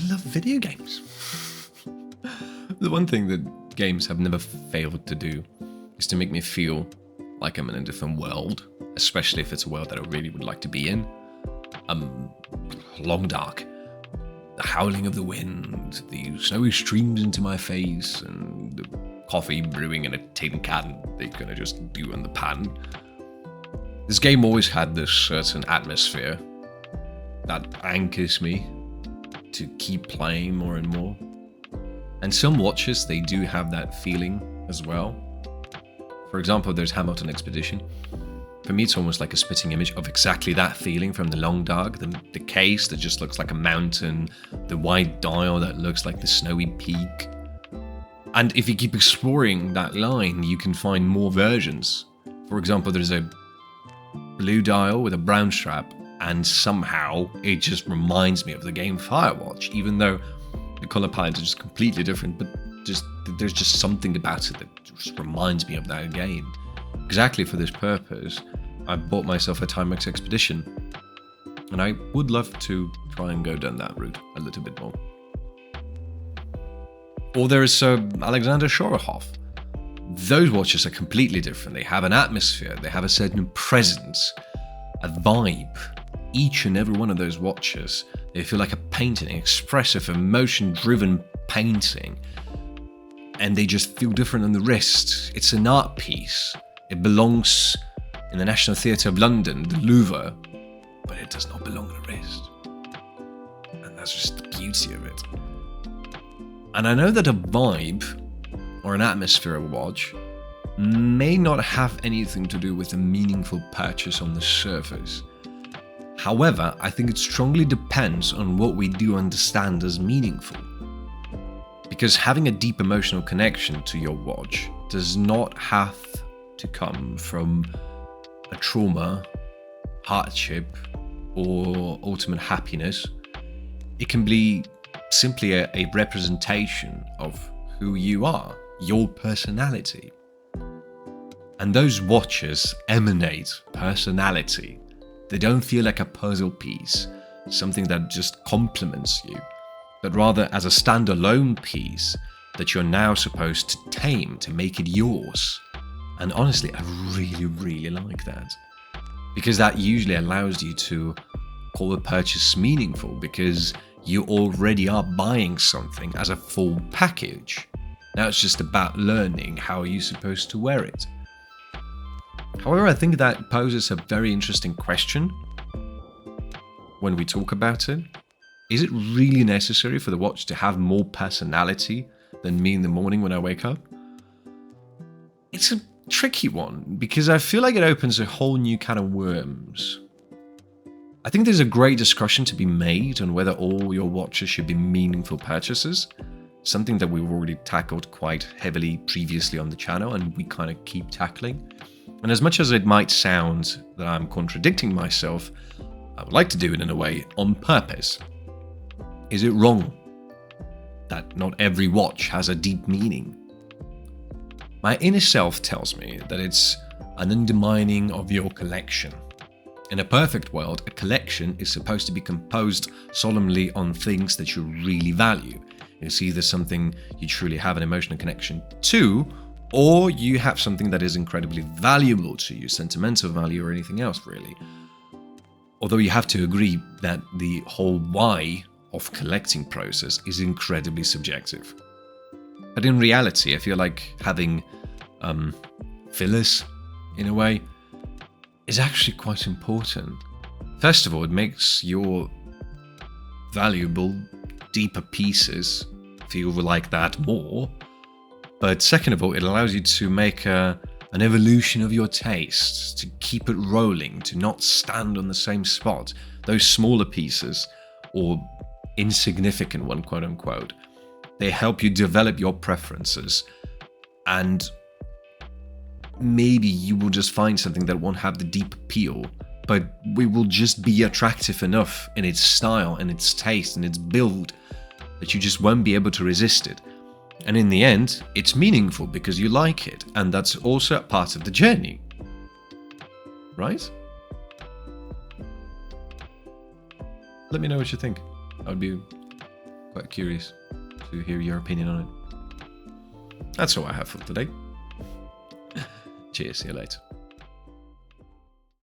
love video games. The one thing that games have never failed to do is to make me feel like I'm in a different world, especially if it's a world that I really would like to be in. Long dark, the howling of the wind, the snowy streams into my face, and the coffee brewing in a tin can they're gonna just do in the pan. This game always had this certain atmosphere that anchors me to keep playing more and more. And some watches, they do have that feeling as well. For example, there's Hamilton Expedition. For me, it's almost like a spitting image of exactly that feeling from the Long Dark. The case that just looks like a mountain, the white dial that looks like the snowy peak. And if you keep exploring that line, you can find more versions. For example, there's a blue dial with a brown strap, and somehow it just reminds me of the game Firewatch, even though the color palette is just completely different, but there's just something about it that just reminds me of that game. Exactly for this purpose, I bought myself a Timex Expedition, and I would love to try and go down that route a little bit more. Or there's Alexander Shahhoff. Those watches are completely different. They have an atmosphere, they have a certain presence, a vibe. Each and every one of those watches, they feel like a painting, an expressive, emotion-driven painting. And they just feel different on the wrist. It's an art piece. It belongs in the National Theatre of London, the Louvre, but it does not belong on the wrist. And that's just the beauty of it. And I know that a vibe or an atmosphere of a watch may not have anything to do with a meaningful purchase on the surface. However, I think it strongly depends on what we do understand as meaningful. Because having a deep emotional connection to your watch does not have to come from a trauma, hardship, or ultimate happiness. It can be simply a representation of who you are, your personality. And those watches emanate personality. They don't feel like a puzzle piece, something that just complements you, but rather as a standalone piece that you're now supposed to tame to make it yours. And honestly, I really, really like that. Because that usually allows you to call a purchase meaningful, because you already are buying something as a full package. Now it's just about learning how you're supposed to wear it. However, I think that poses a very interesting question when we talk about it. Is it really necessary for the watch to have more personality than me in the morning when I wake up? It's a tricky one, because I feel like it opens a whole new can of worms. I think there's a great discussion to be made on whether all your watches should be meaningful purchases, something that we've already tackled quite heavily previously on the channel, and we kind of keep tackling. And as much as it might sound that I'm contradicting myself, I would like to do it in a way on purpose. Is it wrong that not every watch has a deep meaning? My inner self tells me that it's an undermining of your collection. In a perfect world, a collection is supposed to be composed solemnly on things that you really value. It's either something you truly have an emotional connection to, or you have something that is incredibly valuable to you, sentimental value or anything else really. Although you have to agree that the whole why of collecting process is incredibly subjective. But in reality, I feel like having fillers, in a way, is actually quite important. First of all, it makes your valuable, deeper pieces feel like that more. But second of all, it allows you to make an evolution of your taste, to keep it rolling, to not stand on the same spot. Those smaller pieces, or insignificant one, quote unquote, they help you develop your preferences, and maybe you will just find something that won't have the deep appeal, but it will just be attractive enough in its style and its taste and its build that you just won't be able to resist it. And in the end, it's meaningful because you like it, and that's also part of the journey, right? Let me know what you think. That would be quite curious to hear your opinion on it. That's all I have for today. Cheers, see you later.